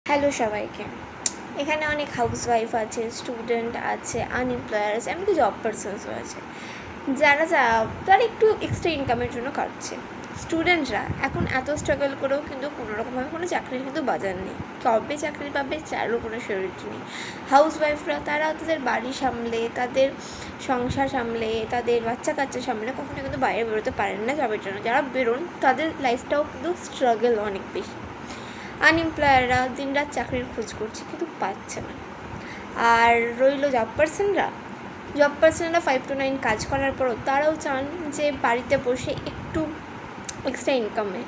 Hello সবাইকে। এখানে অনেক হাউসওয়াইফ আছে, স্টুডেন্ট আছে, আনএমপ্লয়ার আছে, এমনকি জব পারসনসও আছে, তারা একটু এক্সট্রা ইনকামের জন্য কাটছে। স্টুডেন্টরা এখন এত স্ট্রাগল করেও কিন্তু কোনোরকমভাবে কোনো চাকরির কিন্তু বাজার নেই। কবে চাকরি পাবে তারও কোনো সিওরিটি নেই। হাউসওয়াইফরা তারা তাদের বাড়ি সামলে, তাদের সংসার সামলে, তাদের বাচ্চা কাচ্চা সামলে কখনো কিন্তু বাইরে বেরোতে পারেন না জবের জন্য। যারা বেরোন তাদের লাইফটাও কিন্তু স্ট্রাগল অনেক বেশি। আনএমপ্লয়াররা দিনরাত চাকরির খোঁজ করছে কিন্তু পাচ্ছে না। আর রইল জব পার্সনরা 5 to 9 কাজ করার পরও তারাও চান যে বাড়িতে বসে একটু এক্সট্রা ইনকামে।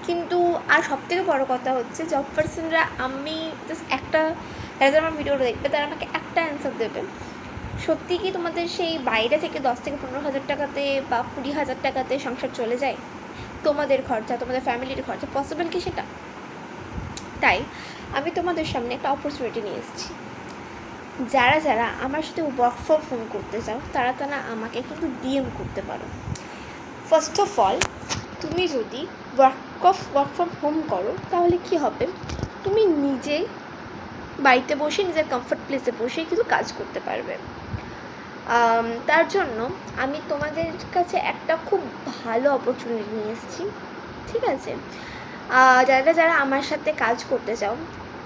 কিন্তু আর সবথেকে বড় কথা হচ্ছে জব পার্সনরা, আমি জাস্ট একটা, যারা আমার ভিডিওটা দেখবে তারা আমাকে একটা অ্যান্সার দেবে, সত্যি কি তোমাদের সেই বাইরে থেকে 10 থেকে 15,000 টাকাতে বা 20,000 টাকাতে সংসার চলে যায়? তোমাদের খরচা, তোমাদের ফ্যামিলির খরচা পসিবল কি সেটা? তাই আমি তোমাদের সামনে একটা অপরচুনিটি নিয়ে এসেছি। যারা আমার সাথে ওয়ার্ক ফ্রম হোম করতে চাও তারা আমাকে কিন্তু ডিএম করতে পারো। ফার্স্ট অফ অল, তুমি যদি ওয়ার্ক ফ্রম হোম করো তাহলে কি হবে, তুমি নিজেই বাড়িতে বসে নিজের কমফর্ট প্লেসে বসে কিন্তু কাজ করতে পারবে। তার জন্য আমি তোমাদের কাছে একটা খুব ভালো অপরচুনিটি নিয়ে এসেছি, ঠিক আছে? যারা আমার সাথে কাজ করতে চাও,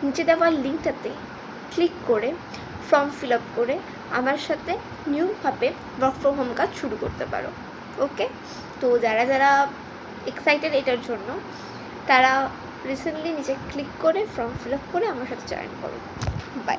নিচে দেওয়ার লিঙ্কটাতে ক্লিক করে ফর্ম ফিল আপ করে আমার সাথে নিউভাবে ওয়ার্ক ফ্রম হোম কাজ শুরু করতে পারো। ওকে, তো যারা এক্সাইটেড এটার জন্য তারা রিসেন্টলি নিচে ক্লিক করে ফর্ম ফিল আপ করে আমার সাথে জয়েন করো। বাই।